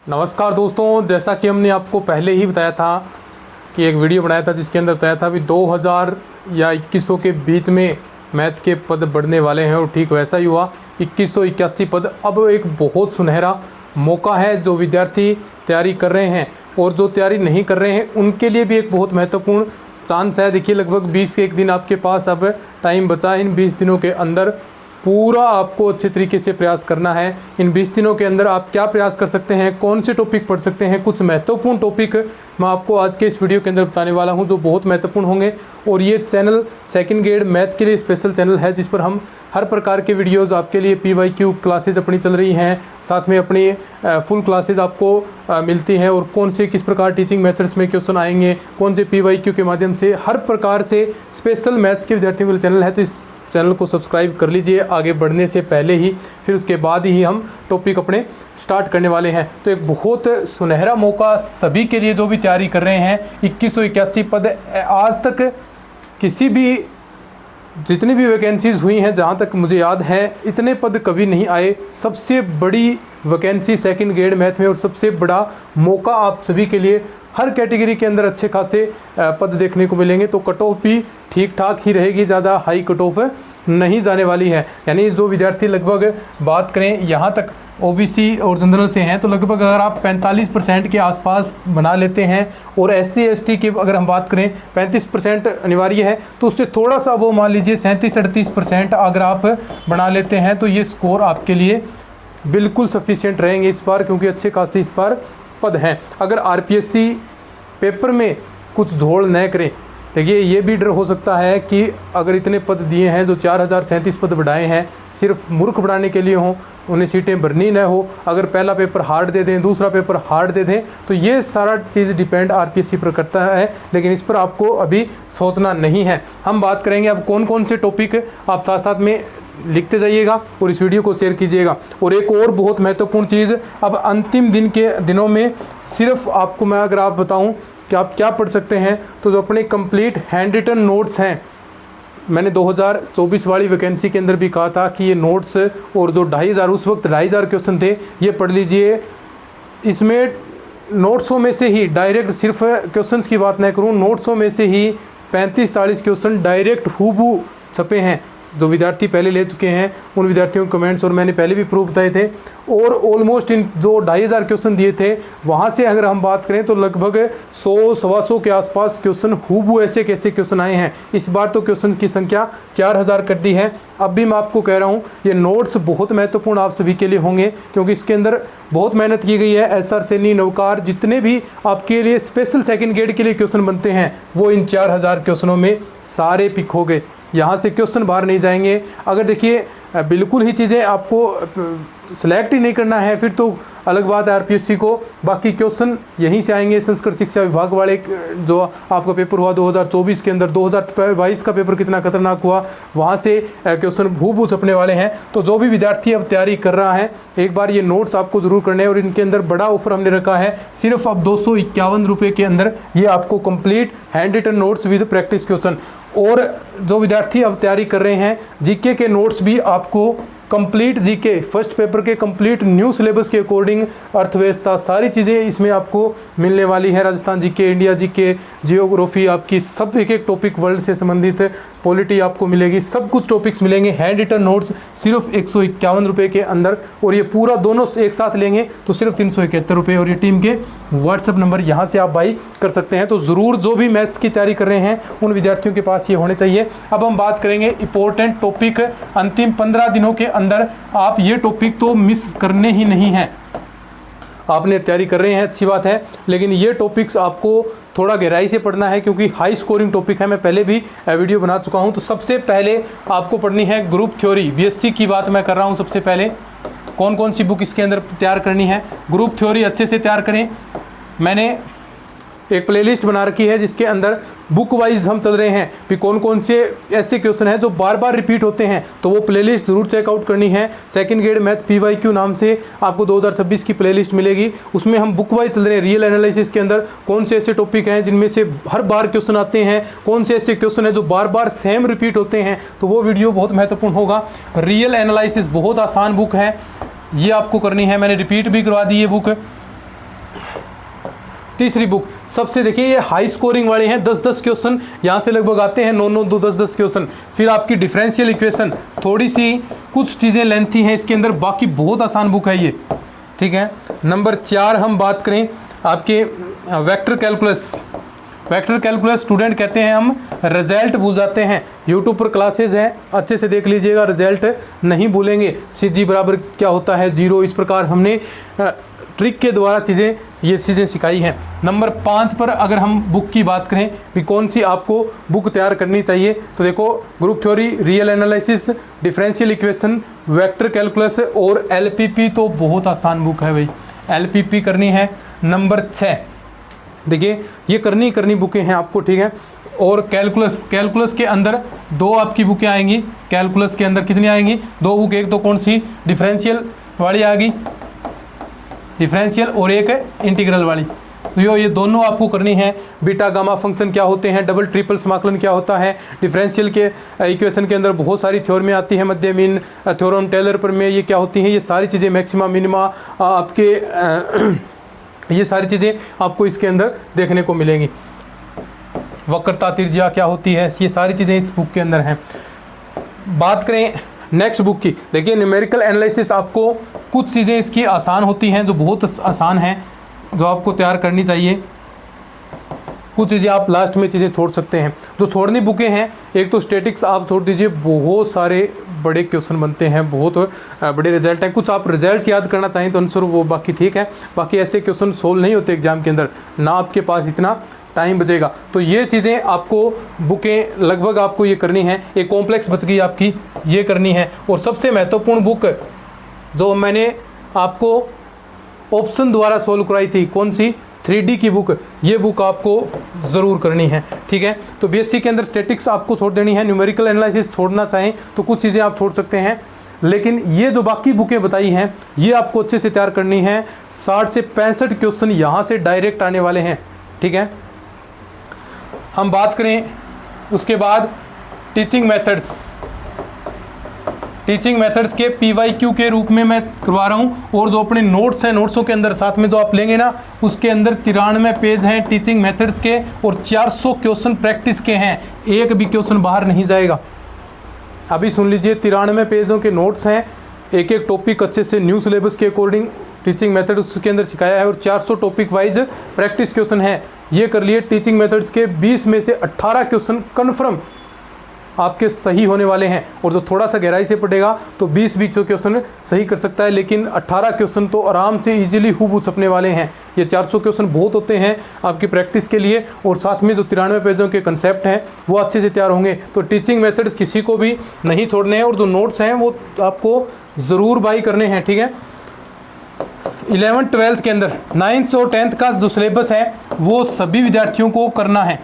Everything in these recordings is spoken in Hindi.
नमस्कार दोस्तों, जैसा कि हमने आपको पहले ही बताया था कि एक वीडियो बनाया था जिसके अंदर बताया था भी 2000 या 2100 के बीच में मैथ के पद बढ़ने वाले हैं और ठीक वैसा ही हुआ। 2181 पद अब एक बहुत सुनहरा मौका है। जो विद्यार्थी तैयारी कर रहे हैं और जो तैयारी नहीं कर रहे हैं उनके लिए भी एक बहुत महत्वपूर्ण चांस है। देखिए, लगभग 20 के एक दिन आपके पास अब टाइम बचा है। इन 20 दिनों के अंदर पूरा आपको अच्छे तरीके से प्रयास करना है। इन 20 दिनों के अंदर आप क्या प्रयास कर सकते हैं, कौन से टॉपिक पढ़ सकते हैं, कुछ महत्वपूर्ण टॉपिक मैं आपको आज के इस वीडियो के अंदर बताने वाला हूं जो बहुत महत्वपूर्ण होंगे। और ये चैनल सेकंड ग्रेड मैथ के लिए स्पेशल चैनल है जिस पर हम हर प्रकार के वीडियोस आपके लिए PYQ क्लासेज अपनी चल रही हैं, साथ में अपनी फुल क्लासेज आपको मिलती हैं और कौन से किस प्रकार टीचिंग मेथड्स में क्वेश्चन आएंगे, कौन से PYQ के माध्यम से, हर प्रकार से स्पेशल मैथ्स के विद्यार्थियों के लिए चैनल है। तो इस चैनल को सब्सक्राइब कर लीजिए आगे बढ़ने से पहले ही, फिर उसके बाद ही हम टॉपिक अपने स्टार्ट करने वाले हैं। तो एक बहुत सुनहरा मौका सभी के लिए जो भी तैयारी कर रहे हैं। 2181 पद आज तक किसी भी जितनी भी वैकेंसीज़ हुई हैं, जहाँ तक मुझे याद है, इतने पद कभी नहीं आए। सबसे बड़ी वैकेंसी सेकंड ग्रेड मैथ में और सबसे बड़ा मौका आप सभी के लिए। हर कैटेगरी के अंदर अच्छे खासे पद देखने को मिलेंगे। तो कट ऑफ भी ठीक ठाक ही रहेगी, ज़्यादा हाई कट ऑफ नहीं जाने वाली है। यानी जो विद्यार्थी लगभग बात करें यहाँ तक OBC और जनरल से हैं तो लगभग अगर आप 45% के आसपास बना लेते हैं और SC ST की अगर हम बात करें 35% अनिवार्य है, तो उससे थोड़ा सा वो मान लीजिए 37-38% अगर आप बना लेते हैं तो ये स्कोर आपके लिए बिल्कुल सफिशिएंट रहेंगे इस बार, क्योंकि अच्छे खासे इस बार पद हैं। अगर RPSC पेपर में कुछ झोल न करें, देखिए ये भी डर हो सकता है कि अगर इतने पद दिए हैं जो 4037 पद बढ़ाए हैं सिर्फ मूर्ख बढ़ाने के लिए हों, उन्हें सीटें भरनी न हो, अगर पहला पेपर हार्ड दे दें, दूसरा पेपर हार्ड दे दें, तो ये सारा चीज़ डिपेंड RPSC पर करता है। लेकिन इस पर आपको अभी सोचना नहीं है। हम बात करेंगे अब कौन कौन से टॉपिक आप साथ साथ में लिखते जाइएगा और इस वीडियो को शेयर कीजिएगा। और एक और बहुत महत्वपूर्ण चीज़, अब अंतिम दिन के दिनों में सिर्फ आपको मैं अगर आप बताऊं कि आप क्या पढ़ सकते हैं, तो जो अपने कंप्लीट हैंड रिटन नोट्स हैं, मैंने 2024 वाली वैकेंसी के अंदर भी कहा था कि ये नोट्स और जो 2500 उस वक्त 2500 क्वेश्चन थे, ये पढ़ लीजिए। इसमें नोट्सों में से ही डायरेक्ट, सिर्फ क्वेश्चंस की बात नहीं करूँ, नोट्सों में से ही 35-40 क्वेश्चन डायरेक्ट हूबहू छपे हैं जो विद्यार्थी पहले ले चुके हैं। उन विद्यार्थियों के कमेंट्स और मैंने पहले भी प्रूफ बताए थे। और ऑलमोस्ट इन जो 2500 क्वेश्चन दिए थे वहाँ से अगर हम बात करें तो लगभग 100-125 के आसपास क्वेश्चन हूबहू ऐसे कैसे क्वेश्चन आए हैं। इस बार तो क्वेश्चन की संख्या 4000 कर दी है। अब भी मैं आपको कह रहा हूँ ये नोट्स बहुत महत्वपूर्ण आप सभी के लिए होंगे, क्योंकि इसके अंदर बहुत मेहनत की गई है। SR सैनी, नवकार, जितने भी आपके लिए स्पेशल सेकेंड ग्रेड के लिए क्वेश्चन बनते हैं वो इन 4000 क्वेश्चनों में सारे पिक हो गए। यहाँ से क्वेश्चन बाहर नहीं जाएंगे। अगर देखिए बिल्कुल ही चीज़ें आपको सेलेक्ट ही नहीं करना है फिर तो अलग बात है RPSC को, बाकी क्वेश्चन यहीं से आएंगे। संस्कृत शिक्षा विभाग वाले जो आपका पेपर हुआ 2024 के अंदर, 2022 का पेपर कितना खतरनाक हुआ, वहाँ से क्वेश्चन हूबहू छपने वाले हैं। तो जो भी विद्यार्थी अब तैयारी कर रहा है, एक बार ये नोट्स आपको ज़रूर करने हैं। और इनके अंदर बड़ा ऑफर हमने रखा है, सिर्फ अब 251 रुपये के अंदर ये आपको complete handwritten notes with practice question. और जो विद्यार्थी अब तैयारी कर रहे हैं, GK के नोट्स भी आपको कंप्लीट GK फर्स्ट पेपर के कंप्लीट न्यू सिलेबस के अकॉर्डिंग, अर्थव्यवस्था, सारी चीज़ें इसमें आपको मिलने वाली है। Rajasthan GK, India GK, geography, आपकी सब एक एक टॉपिक वर्ल्ड से संबंधित, पॉलिटी आपको मिलेगी, सब कुछ टॉपिक्स मिलेंगे। हैंड रिटन नोट्स सिर्फ 151 रुपये के अंदर, और ये पूरा दोनों एक साथ लेंगे तो सिर्फ 371 रुपये। और ये टीम के WhatsApp नंबर, यहाँ से आप बाई कर सकते हैं। तो ज़रूर जो भी मैथ्स की तैयारी कर रहे हैं उन विद्यार्थियों के पास ये होने चाहिए। अब हम बात करेंगे इंपॉर्टेंट टॉपिक। अंतिम 15 दिनों के अंदर आप ये टॉपिक तो मिस करने ही नहीं हैं। आपने तैयारी कर रहे हैं, अच्छी बात है, लेकिन ये टॉपिक्स आपको थोड़ा गहराई से पढ़ना है क्योंकि हाई स्कोरिंग टॉपिक है। मैं पहले भी वीडियो बना चुका हूं। तो सबसे पहले आपको पढ़नी है ग्रुप थ्योरी। BSc की बात मैं कर रहा हूं। सबसे पहले कौन कौन सी बुक इसके अंदर तैयार करनी है, ग्रुप थ्योरी अच्छे से तैयार करें। मैंने एक प्लेलिस्ट बना रखी है जिसके अंदर बुक वाइज हम चल रहे हैं कि कौन कौन से ऐसे क्वेश्चन हैं जो बार बार रिपीट होते हैं, तो वो प्लेलिस्ट ज़रूर चेकआउट करनी है। सेकंड ग्रेड मैथ PYQ नाम से आपको 2026 की प्लेलिस्ट मिलेगी। उसमें हम बुक वाइज चल रहे हैं। रियल एनालिसिस के अंदर कौन से ऐसे टॉपिक हैं जिनमें से हर बार क्वेश्चन आते हैं, कौन से ऐसे क्वेश्चन हैं जो बार बार सेम रिपीट होते हैं, तो वो वीडियो बहुत महत्वपूर्ण होगा। रियल एनालिसिस बहुत आसान बुक है, ये आपको करनी है। मैंने रिपीट भी करवा दी ये बुक। तीसरी बुक सबसे देखिए ये हाई स्कोरिंग वाले हैं, 10-10 क्वेश्चन यहाँ से लगभग आते हैं, 9-9, 2-10 क्वेश्चन। फिर आपकी डिफरेंशियल इक्वेशन, थोड़ी सी कुछ चीज़ें लेंथी हैं इसके अंदर, बाकी बहुत आसान बुक है ये, ठीक है। नंबर 4 हम बात करें आपके vector calculus. Vector calculus student कहते हैं हम रिजल्ट भूल जाते हैं, यूट्यूब पर क्लासेज हैं, अच्छे से देख लीजिएगा, रिजल्ट नहीं भूलेंगे। CG बराबर क्या होता है, 0, इस प्रकार हमने ट्रिक के द्वारा ये चीज़ें सिखाई हैं। नंबर 5 पर अगर हम बुक की बात करें कि कौन सी आपको बुक तैयार करनी चाहिए, तो देखो group theory, real analysis, differential equation, vector calculus और LPP तो बहुत आसान बुक है भाई, LPP करनी है। नंबर 6 देखिए ये करनी बुकें हैं आपको, ठीक है। और कैलकुलस के अंदर 2 आपकी बुकें आएंगी, कैलकुलस के अंदर कितनी आएंगी, 2 बुक, एक तो कौन सी डिफरेंशियल वाली आएगी, डिफरेंशियल, और एक इंटीग्रल वाली, तो ये दोनों आपको करनी है। बीटा गामा फंक्शन क्या होते हैं, डबल ट्रिपल समाकलन क्या होता है, डिफरेंशियल के इक्वेशन के अंदर बहुत सारी थ्योरमें आती हैं, मध्य मीन थ्योरम, टेलर प्रमेय, ये क्या होती हैं, ये सारी चीज़ें, मैक्सिमा मिनिमा आपके ये सारी चीज़ें आपको इसके अंदर देखने को मिलेंगी। वक्रता त्रिज्या क्या होती है, ये सारी चीज़ें इस बुक के अंदर हैं। बात करें नेक्स्ट बुक की, देखिए न्यूमेरिकल एनालिसिस, आपको कुछ चीज़ें इसकी आसान होती हैं, जो बहुत आसान हैं, जो आपको तैयार करनी चाहिए। कुछ चीज़ें आप लास्ट में चीज़ें छोड़ सकते हैं। जो छोड़नी बुकें हैं, एक तो स्टैटिक्स आप छोड़ दीजिए, बहुत सारे बड़े क्वेश्चन बनते हैं, बहुत बड़े रिजल्ट हैं। कुछ आप रिजल्ट्स याद करना चाहें तो आंसर वो बाकी ठीक है, बाकी ऐसे क्वेश्चन सोल्व नहीं होते एग्जाम के अंदर, ना आपके पास इतना टाइम बचेगा। तो ये चीज़ें आपको बुकें लगभग आपको ये करनी है। एक कॉम्प्लेक्स बच गई आपकी, ये करनी है। और सबसे महत्वपूर्ण बुक जो मैंने आपको ऑप्शन द्वारा सोल्व कराई थी, कौन सी, 3D की बुक, ये बुक आपको ज़रूर करनी है, ठीक है। तो BSc के अंदर स्टैटिक्स आपको छोड़ देनी है, न्यूमेरिकल एनालिसिस छोड़ना चाहें तो कुछ चीज़ें आप छोड़ सकते हैं, लेकिन ये जो बाकी बुकें बताई हैं ये आपको अच्छे से तैयार करनी है। 60 से 65 क्वेश्चन यहाँ से डायरेक्ट आने वाले हैं, ठीक है। हम बात करें उसके बाद टीचिंग मेथड्स के PYQ के रूप में मैं करवा रहा हूँ। और जो अपने नोट्स हैं, नोट्सों के अंदर साथ में जो आप लेंगे ना, उसके अंदर 93 पेज हैं टीचिंग मेथड्स के, और 400 क्वेश्चन प्रैक्टिस के हैं, एक भी क्वेश्चन बाहर नहीं जाएगा। अभी सुन लीजिए, 93 पेजों के नोट्स हैं, एक एक टॉपिक अच्छे से न्यू सिलेबस के अकॉर्डिंग टीचिंग मेथड उसके अंदर सिखाया है, और 400 टॉपिक वाइज प्रैक्टिस क्वेश्चन है। ये कर लिए टीचिंग मेथड्स के। 20 में से 18 क्वेश्चन कन्फर्म आपके सही होने वाले हैं, और जो थोड़ा सा गहराई से पड़ेगा तो 20 तो क्वेश्चन सही कर सकता है, लेकिन 18 क्वेश्चन तो आराम से इजीली हूबहू छपने वाले हैं। ये 400 क्वेश्चन बहुत होते हैं आपकी प्रैक्टिस के लिए, और साथ में जो 93 पेजों के कंसेप्ट हैं वो अच्छे से तैयार होंगे। तो टीचिंग मेथड्स किसी को भी नहीं छोड़ने हैं, और जो नोट्स हैं वो आपको ज़रूर बाई करने हैं, ठीक है। 11th 12th के अंदर 9th और 10th का जो सिलेबस है वो सभी विद्यार्थियों को करना है।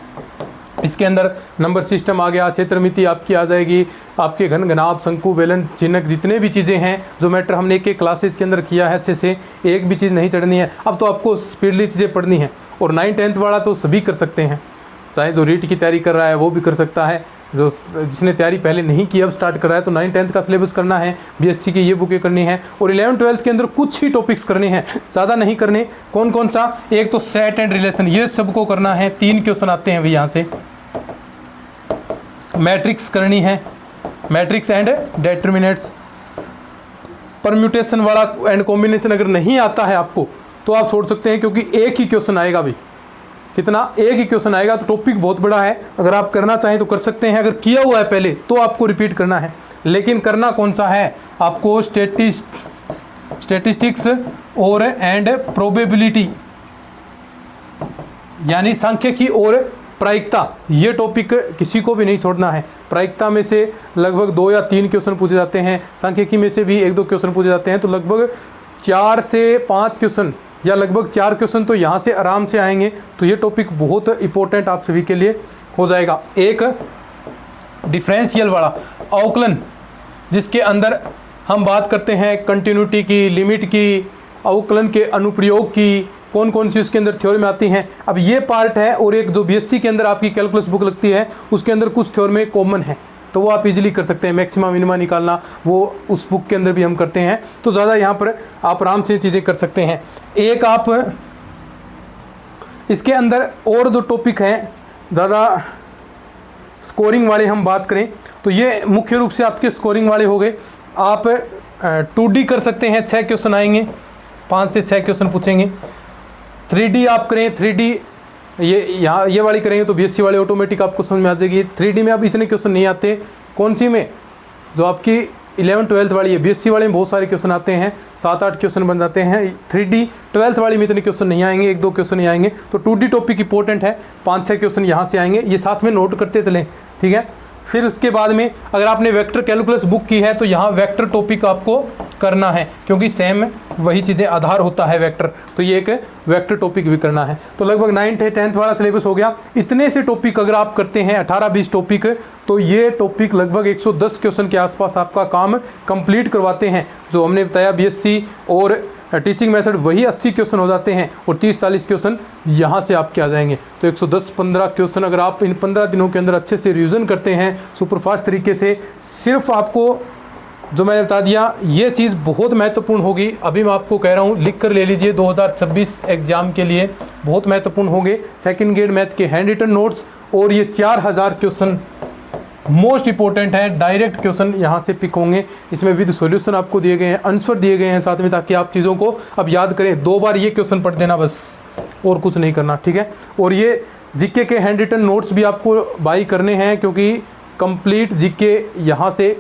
इसके अंदर नंबर सिस्टम आ गया, क्षेत्रमिति आपकी आ जाएगी, आपके घन घनाभ, शंकु, बेलन, चिन्हक, जितने भी चीज़ें हैं, जो मैटर हमने एक क्लासेस के अंदर किया है अच्छे से, एक भी चीज़ नहीं चढ़नी है। अब तो आपको स्पीडली चीज़ें पढ़नी है। और 9th 10th वाला तो सभी कर सकते हैं, चाहे जो रीट की तैयारी कर रहा है वो भी कर सकता है, जो जिसने तैयारी पहले नहीं की अब स्टार्ट कर रहा है, तो 9th 10th का सिलेबस करना है, BSc की ये बुकें करनी है। और 11th 12th के अंदर कुछ ही टॉपिक्स करने हैं, ज़्यादा नहीं करने। कौन कौन सा, एक तो सेट एंड रिलेशन, ये सबको करना है, 3 क्वेश्चन आते हैं अभी यहाँ से। मैट्रिक्स करनी है, मैट्रिक्स एंड डेटर्मिनेट्स। परम्यूटेशन वाला एंड कॉम्बिनेशन अगर नहीं आता है आपको तो आप छोड़ सकते हैं, क्योंकि एक ही क्वेश्चन आएगा भाई, कितना, एक ही क्वेश्चन आएगा। तो टॉपिक बहुत बड़ा है, अगर आप करना चाहें तो कर सकते हैं, अगर किया हुआ है पहले तो आपको रिपीट करना है। लेकिन करना कौन सा है आपको, स्टैटिस्टिक्स और एंड प्रोबेबिलिटी, यानी सांख्यिकी और प्रायिकता, ये टॉपिक किसी को भी नहीं छोड़ना है। प्रायिकता में से लगभग 2 या 3 क्वेश्चन पूछे जाते हैं, सांख्यिकी में से भी 1-2 क्वेश्चन पूछे जाते हैं, तो लगभग 4 से 5 क्वेश्चन या लगभग 4 क्वेश्चन तो यहाँ से आराम से आएंगे। तो ये टॉपिक बहुत इंपॉर्टेंट आप सभी के लिए हो जाएगा। एक डिफरेंशियल वाला अवकलन, जिसके अंदर हम बात करते हैं कंटिन्यूटी की, लिमिट की, अवकलन के अनुप्रयोग की, कौन कौन सी उसके अंदर थ्योरी में आती हैं। अब ये पार्ट है, और एक जो BSc के अंदर आपकी कैलकुलस बुक लगती है उसके अंदर कुछ थ्योरी में कॉमन है, तो वो आप इजीली कर सकते हैं। मैक्सिमा मिनिमा निकालना वो उस बुक के अंदर भी हम करते हैं, तो ज़्यादा यहाँ पर आप आराम से चीज़ें कर सकते हैं। एक आप इसके अंदर और दो टॉपिक हैं ज़्यादा स्कोरिंग वाले, हम बात करें तो ये मुख्य रूप से आपके स्कोरिंग वाले हो गए। आप 2D कर सकते हैं, 6 क्वेश्चन आएंगे, 5 से 6 क्वेश्चन पूछेंगे। 3D आप करें, 3D ये वाली करेंगे तो BSc वाले ऑटोमेटिक आपको समझ में आ जाएगी। 3D में अब इतने क्वेश्चन नहीं आते, कौन सी में, जो आपकी 11th 12th वाली है। BSc वाले में बहुत सारे क्वेश्चन आते हैं, 7-8 क्वेश्चन बन जाते हैं। 3D 12th वाली में इतने क्वेश्चन नहीं आएंगे, 1-2 क्वेश्चन नहीं आएंगे। तो 2D टॉपिक इंपॉर्टेंट है, 5-6 क्वेश्चन यहाँ से आएंगे, ये साथ में नोट करते चलें, ठीक है। फिर उसके बाद में अगर आपने वेक्टर कैलकुलस बुक की है तो यहाँ वेक्टर टॉपिक आपको करना है, क्योंकि सेम वही चीज़ें आधार होता है वेक्टर, तो ये एक वेक्टर टॉपिक भी करना है। तो लगभग 9th 10th वाला सिलेबस हो गया। इतने से टॉपिक अगर आप करते हैं 18-20 टॉपिक, तो ये टॉपिक लगभग 110 क्वेश्चन के आसपास आपका काम कंप्लीट करवाते हैं। जो हमने बताया BSc और टीचिंग मेथड वही 80 क्वेश्चन हो जाते हैं और 30-40 क्वेश्चन यहाँ से आपके आ जाएंगे। तो 110-15 क्वेश्चन अगर आप इन 15 दिनों के अंदर अच्छे से रिवीजन करते हैं सुपरफास्ट तरीके से, सिर्फ आपको जो मैंने बता दिया ये चीज़ बहुत महत्वपूर्ण होगी। अभी मैं आपको कह रहा हूँ, लिख कर ले लीजिए, 2026 एग्ज़ाम के लिए बहुत महत्वपूर्ण होंगे। सेकेंड ग्रेड मैथ के हैंड रिटन नोट्स और ये 4000 क्वेश्चन मोस्ट इंपॉर्टेंट है, डायरेक्ट क्वेश्चन यहाँ से पिक होंगे। इसमें विद सॉल्यूशन आपको दिए गए हैं, आंसर दिए गए हैं साथ में, ताकि आप चीज़ों को अब याद करें। 2 बार ये क्वेश्चन पढ़ देना बस, और कुछ नहीं करना, ठीक है। और ये जीके के हैंड रिटन नोट्स भी आपको बाई करने हैं, क्योंकि कंप्लीट जीके यहाँ से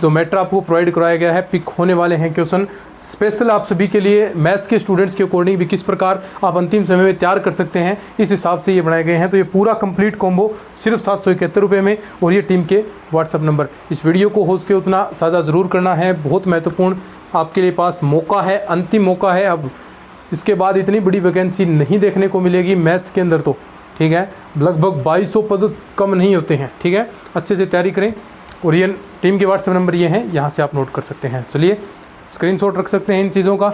जो मैटर आपको प्रोवाइड कराया गया है, पिक होने वाले हैं क्वेश्चन स्पेशल आप सभी के लिए, मैथ्स के स्टूडेंट्स के अकॉर्डिंग भी किस प्रकार आप अंतिम समय में तैयार कर सकते हैं, इस हिसाब से ये बनाए गए हैं। तो ये पूरा कंप्लीट कॉम्बो सिर्फ 771 रुपये में, और ये टीम के व्हाट्सअप नंबर। इस वीडियो को हो सके उतना साझा ज़रूर करना है, बहुत महत्वपूर्ण आपके लिए पास मौका है, अंतिम मौका है। अब इसके बाद इतनी बड़ी वैकेंसी नहीं देखने को मिलेगी मैथ्स के अंदर, तो ठीक है, लगभग 2200 पद कम नहीं होते हैं, ठीक है। अच्छे से तैयारी करें, और ये टीम के व्हाट्सएप नंबर ये हैं, यहाँ से आप नोट कर सकते हैं। चलिए स्क्रीनशॉट रख सकते हैं इन चीज़ों का।